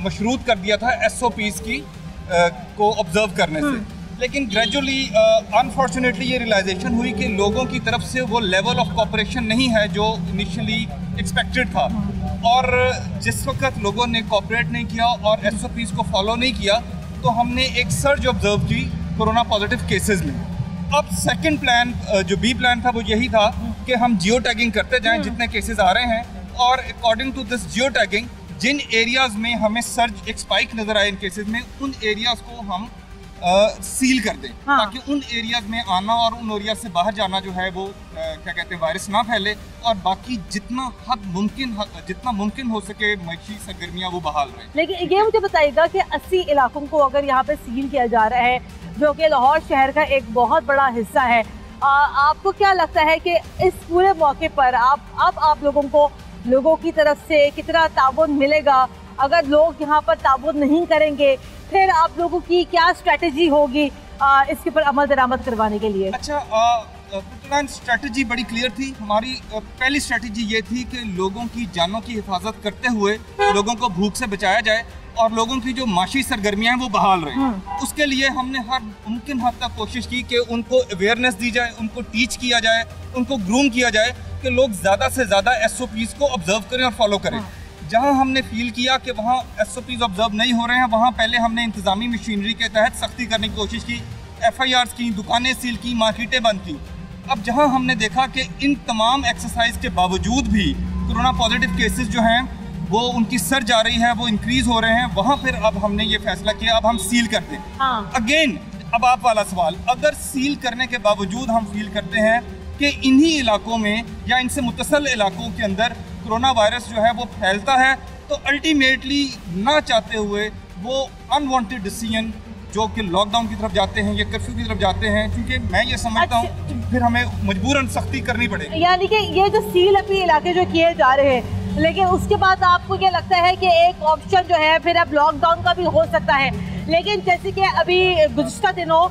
मशरूत कर दिया था SOPs की को ऑब्जर्व करने से, लेकिन ग्रेजुअली अनफॉर्चुनेटली ये रियलाइजेशन हुई कि लोगों की तरफ से वो लेवल ऑफ कोऑपरेशन नहीं है जो इनिशियली एक्सपेक्टेड था, और जिस वक्त लोगों ने कोऑपरेट नहीं किया और SOPs को फॉलो नहीं किया तो हमने एक सर्ज ऑब्जर्व की कोरोना पॉजिटिव केसेस में। अब सेकंड प्लान जो B प्लान था वो यही था कि हम जियो टैगिंग करते जाएं जितने केसेस आ रहे हैं, और according to this geo tagging जिन एरियाज़ में हमें सर्ज एक स्पाइक नज़र आए इन केसेस में, उन एरियाज़ को हम सील कर दें ताकि उन एरियाज़ में आना और उन एरिया से बाहर जाना जो है वो क्या कहते हैं वायरस ना फैले, और बाकी जितना मुमकिन हो सके माशी सरगर्मियाँ वो बहाल रहे। लेकिन ये मुझे बताइएगा कि 80 इलाकों को अगर यहाँ पे सील किया जा रहा है, जो कि लाहौर शहर का एक बहुत बड़ा हिस्सा है, आपको क्या लगता है कि इस पूरे मौके पर आप लोगों की तरफ से कितना ताउन मिलेगा? अगर लोग यहाँ पर ताउन नहीं करेंगे फिर आप लोगों की क्या स्ट्रेटजी होगी इसके ऊपर अमल दरामद करवाने के लिए? अच्छा, स्ट्रेटजी बड़ी क्लियर थी। हमारी पहली स्ट्रेटजी ये थी कि लोगों की जानों की हिफाजत करते हुए लोगों को भूख से बचाया जाए और लोगों की जो माशी सरगर्मियाँ हैं वो बहाल रहें। उसके लिए हमने हर मुमकिन हद तक कोशिश की कि उनको अवेयरनेस दी जाए, उनको टीच किया जाए, उनको ग्रूम किया जाए कि लोग ज़्यादा से ज़्यादा SOPs को ऑब्जर्व करें और फॉलो करें। जहां हमने फील किया कि वहां SOPs ऑब्जर्व नहीं हो रहे हैं, वहां पहले हमने इंतजामी मशीनरी के तहत सख्ती करने की कोशिश की, FIRs की, दुकानें सील की, मार्केटें बंद की। अब जहां हमने देखा कि इन तमाम एक्सरसाइज के बावजूद भी कोरोना पॉजिटिव केसेस जो हैं वो उनकी सर्ज आ रही है, वो इंक्रीज हो रहे हैं, वहाँ फिर अब हमने ये फैसला किया अब हम सील करते हैं। अगेन अब आप वाला सवाल, अगर सील करने के बावजूद हम फील करते हैं कि इन्हीं इलाकों में या इनसे मुत्तसल इलाकों के अंदर कोरोना वायरस जो है वो फैलता है, तो अल्टीमेटली ना चाहते हुए वो अनवांटेड डिसीजन जो कि लॉकडाउन की तरफ जाते हैं या कर्फ्यू की तरफ जाते हैं, क्योंकि मैं ये समझता हूँ फिर हमें मजबूरन सख्ती करनी पड़ेगी। यानी कि ये जो सील अपनी इलाके जो किए जा रहे हैं, लेकिन उसके बाद आपको क्या लगता है कि एक ऑप्शन जो है फिर अब लॉकडाउन का भी हो सकता है? लेकिन जैसे कि अभी गुज़िश्ता दिनों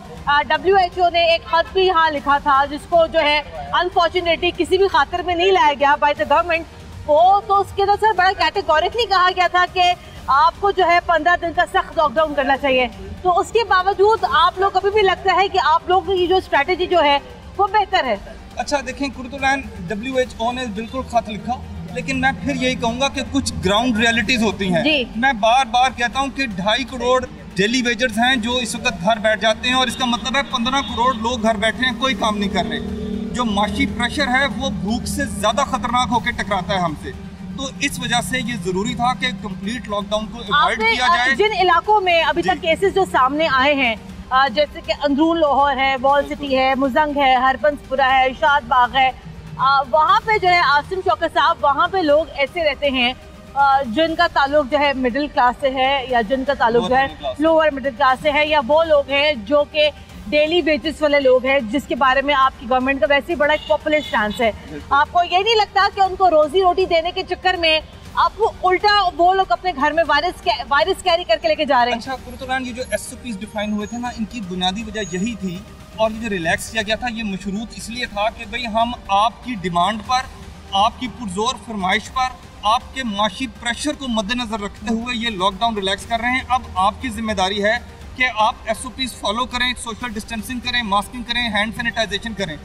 WHO ने एक खत भी यहाँ लिखा था जिसको जो है अनफॉर्चुनेटली किसी भी खातिर में नहीं लाया गया बाय द गवर्नमेंट को, तो उसके अंदर सर बड़ा कैटेगोरिकली कहा गया था कि आपको जो है 15 दिन का सख्त लॉकडाउन करना चाहिए। तो उसके बावजूद आप लोग अभी भी लगता है कि आप लोगों की जो स्ट्रैटेजी जो है वो बेहतर है? अच्छा देखें कुर्तुलैन, WHO ने बिल्कुल खत लिखा, लेकिन मैं फिर यही कहूँगा कि कुछ ग्राउंड रियलिटीज़ होती हैं। मैं बार बार कहता हूँ कि 2.5 करोड़ डेली वेजर्स हैं जो इस वक्त घर बैठ जाते हैं, और इसका मतलब है 15 करोड़ लोग घर बैठे हैं, कोई काम नहीं कर रहे। जो माशी प्रेशर है वो भूख से ज़्यादा खतरनाक होकर टकराता है हमसे, तो इस वजह से ये ज़रूरी था कि कंप्लीट लॉकडाउन को अवॉइड किया जाए। जिन इलाकों में अभी तक केसेस जो सामने आए हैं, जैसे कि अंदरून लाहौर है, वॉल सिटी है, मुजंग है, हरबंसपुरा है, शाद बाग है, वहाँ पे जो है आसिम शौकत साहब, वहाँ पे लोग ऐसे रहते हैं जिनका ताल्लुक जो है मिडिल क्लास से है या जिनका ताल्लुक जो है लोअर मिडिल क्लास से है, या वो लोग हैं जो कि डेली वेजेस वाले लोग हैं जिसके बारे में आपकी गवर्नमेंट का वैसे ही बड़ा एक पॉपुलर स्टांस है। आपको ये नहीं लगता कि उनको रोजी रोटी देने के चक्कर में आपको उल्टा वो लोग अपने घर में वायरस कैरी करके लेके जा रहे हैं? अच्छा कुर्तुलैन, ये जो SOPs डिफाइन हुए थे ना, इनकी बुनियादी वजह यही थी, और ये जो रिलैक्स किया गया था ये मशरूत इसलिए था कि भाई हम आपकी डिमांड पर, आपकी पुरजोर फरमाइश पर, आपके माशी प्रेशर को मद्देनजर रखते हुए ये लॉकडाउन रिलैक्स कर रहे हैं। अब आपकी जिम्मेदारी है कि आप SOPs फॉलो करें, सोशल डिस्टेंसिंग करें, मास्किंग करें, हैंड सैनिटाइजेशन करें।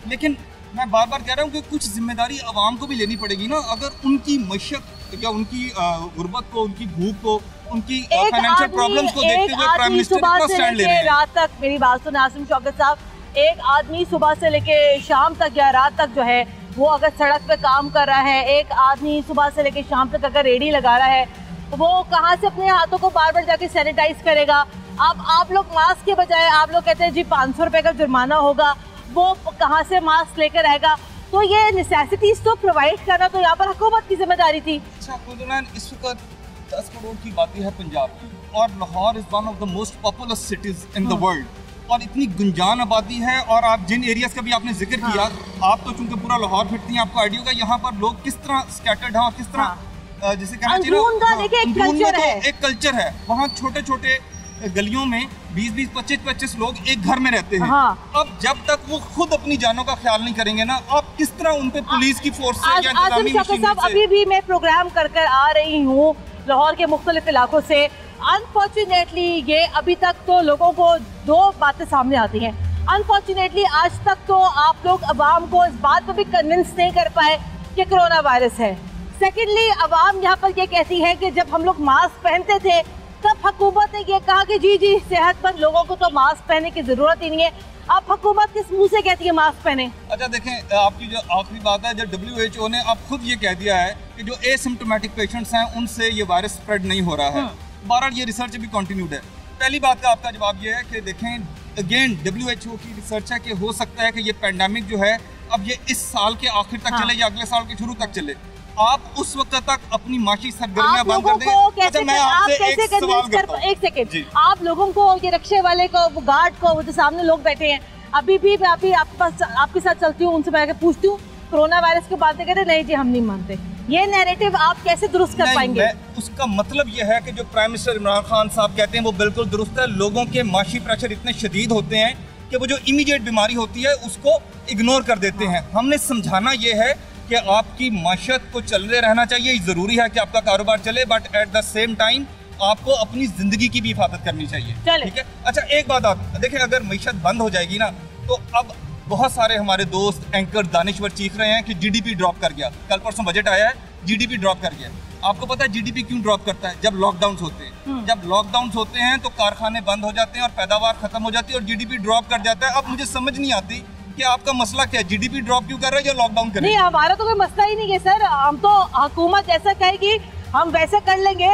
लेकिन मैं बार बार कह रहा हूँ कि कुछ जिम्मेदारी आवाम को भी लेनी पड़ेगी ना। अगर उनकी मशक्कत या उनकी गुर्बत को, उनकी भूख को, उनकी फाइनेंशियल प्रॉब्लम्स को देखते हुए प्राइम मिनिस्टर इतना स्टैंड ले रहे हैं। रात तक मेरी बात सुने आसिम शौकत साहब, एक आदमी सुबह से लेके शाम तक या रात तक जो है वो अगर सड़क पे काम कर रहा है, एक आदमी सुबह से लेके शाम तक अगर रेडी लगा रहा है, वो कहाँ से अपने हाथों को बार बार जाके सैनिटाइज करेगा? अब आप लोग मास्क के बजाय आप लोग कहते हैं जी 500 रुपये का जुर्माना होगा, वो कहाँ से मास्क लेकर आएगा? तो ये नेसेसिटीज तो प्रोवाइड करना तो यहाँ पर हुकूमत की जिम्मेदारी थी। अच्छा कुर्तुलैन, इस वक्त 10 करोड़ की आबादी है पंजाब की, और Lahore is one of the most populous cities in the world, और इतनी गुंजान आबादी है। और आप जिन एरियाज़ का भी आपने जिक्र किया, आप तो चूंकि पूरा लाहौर फिरती हैं, आपको आइडिया होगा यहाँ पर लोग किस तरह स्कैटर्ड हैं और किस तरह जिसे कहना चाहिए एक कल्चर है। वहाँ छोटे छोटे गलियों में 20-20, 25-25 लोग एक घर में रहते हैं। अब जब तक वो खुद अपनी जानों का ख्याल नहीं करेंगे ना, आप किस तरह उन पे पुलिस की फोर्स से या इंतजामी मशीनरी से। अभी भी मैं प्रोग्राम कर आ रही हूँ लाहौर के मुख्तलिफ इलाकों से। अनफॉर्चुनेटली ये अभी तक तो लोगों को दो बातें सामने आती हैं। अनफॉर्चुनेटली आज तक तो आप लोग अवाम को इस बात पर भी कन्विंस नहीं कर पाए कि कोरोना वायरस है। सेकेंडली अवाम यहाँ पर ये कहती है कि जब हम लोग मास्क पहनते थे तब हुकूमत ने ये कहा कि जी सेहतमंद लोगों को तो मास्क पहनने की जरूरत ही नहीं है। अब हुकूमत किस मुंह से कहती है मास्क पहने? अच्छा देखें, आपकी जो आखिरी बात है, जो WHO ने अब खुद ये कह दिया है कि जो एसिम्प्टोमेटिक पेशेंट्स हैं उनसे ये वायरस स्प्रेड नहीं हो रहा है। बहरहाल ये रिसर्च भी कंटिन्यूड है। पहली बात का आपका जवाब ये है कि देखें, अगेन WHO की रिसर्च है कि हो सकता है कि ये पैंडेमिक जो है अब ये इस साल के आखिर तक चले या अगले साल के शुरू तक चले। आप उस वक्त तक अपनी माशी सरगर्मियां बंद कर दें। अच्छा, मैं आपसे एक सवाल करता हूं। एक सेकंड, आप लोगों को, ये रिक्शे वाले को, वो गार्ड को, वो जो सामने लोग बैठे हैं, अभी भी मैं आपके साथ चलती हूँ, उनसे मैं पूछती हूँ कोरोना वायरस की बातें कहते नहीं जी हम नहीं मानते। ये नैरेटिव आप कैसे दुरुस्त कर पाएंगे? उसका मतलब ये है कि जो प्राइम मिनिस्टर इमरान खान साहब कहते हैं वो बिल्कुल दुरुस्त है। लोगों के माशी प्रेशर इतने शदीद होते हैं कि वो जो इमीडिएट बीमारी होती है उसको इग्नोर कर देते हैं। हमने समझाना ये है कि आपकी माशत को चलते रहना चाहिए, ज़रूरी है कि आपका कारोबार चले, but at the same time आपको अपनी ज़िंदगी की भी हिफाजत करनी चाहिए। ठीक है? अच्छा, एक बात आप देखें, अगर मीशत बंद हो जाएगी ना तो अब बहुत सारे हमारे दोस्त एंकर दानिश्वर चीख रहे हैं कि GDP ड्रॉप कर गया। कल परसों बजट आया है, GDP ड्रॉप कर गया। आपको पता है GDP क्यों ड्रॉप करता है? जब लॉकडाउन होते हैं, जब लॉकडाउन होते हैं तो कारखाने बंद हो जाते हैं और पैदावार खत्म हो जाती है और GDP ड्रॉप कर जाता है। अब मुझे समझ नहीं आती कि आपका मसला क्या है, GDP ड्रॉप क्यों कर रहा है या लॉकडाउन कर रहा है? नहीं, हमारा तो कोई मसला ही नहीं है सर। हम तो हुकूमत जैसा कहेगी हम वैसे कर लेंगे।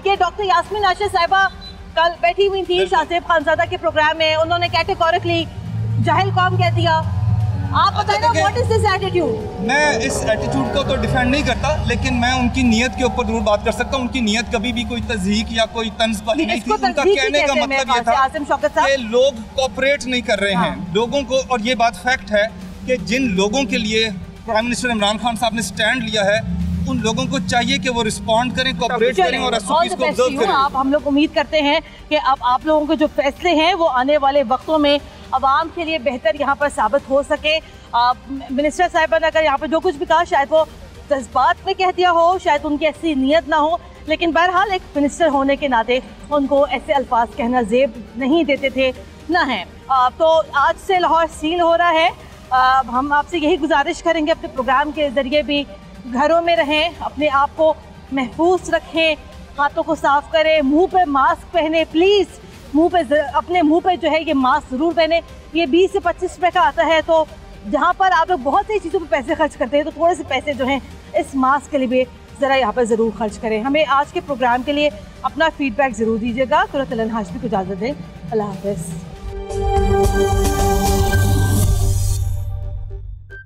ये डॉक्टर यास्मीन आशा साहिबा कल बैठी हुई थी शाहजेब खानजादा के प्रोग्राम में, उन्होंने कैटेगोरिकली जाहिल कौम कह दिया। आप बताइए ना, व्हाट इज दिस एटीट्यूड? मैं इस एटीट्यूड को तो डिफेंड नहीं करता, लेकिन मैं उनकी नीयत के ऊपर जरूर बात कर सकता हूँ। उनकी नीयत कभी भी कोई तज़हीक या कोई तंज वाली नहीं थी। उनका कहने का मतलब ये था कि लोग कोऑपरेट नहीं कर रहे हैं लोगों को। और ये बात फैक्ट है कि जिन लोगों के लिए प्राइम मिनिस्टर इमरान खान साहब ने स्टैंड लिया है, उन लोगों को चाहिए कि वो रिस्पॉन्ड करें, कोऑपरेट करें और SOPs को ऑब्जर्व करें। आप हम लोग उम्मीद करते हैं कि अब आप लोगों के जो फैसले हैं वो आने वाले वक्तों में आवाम के लिए बेहतर यहाँ पर साबित हो सके। मिनिस्टर साहिबा ने अगर यहाँ पर जो कुछ भी कहा शायद वो जज्बात में कह दिया हो, शायद उनकी ऐसी नीयत ना हो, लेकिन बहरहाल एक मिनिस्टर होने के नाते उनको ऐसे अल्फाज कहना जेब नहीं देते थे ना है। तो आज से लाहौर सील हो रहा है। हम आपसे यही गुजारिश करेंगे अपने प्रोग्राम के ज़रिए भी, घरों में रहें, अपने आप को महफूज रखें, हाथों को साफ करें, मुंह पे मास्क पहने प्लीज़। अपने मुंह पे जो है ये मास्क ज़रूर पहने। ये 20 से 25 रुपये का आता है, तो जहाँ पर आप लोग बहुत सी चीज़ों पे पैसे खर्च करते हैं तो थोड़े से पैसे जो हैं इस मास्क के लिए भी ज़रा यहाँ पर ज़रूर खर्च करें। हमें आज के प्रोग्राम के लिए अपना फीडबैक ज़रूर दीजिएगा। कुरतुल हाशमी को इजाज़त दें। अल्लाह हाफ़िज़।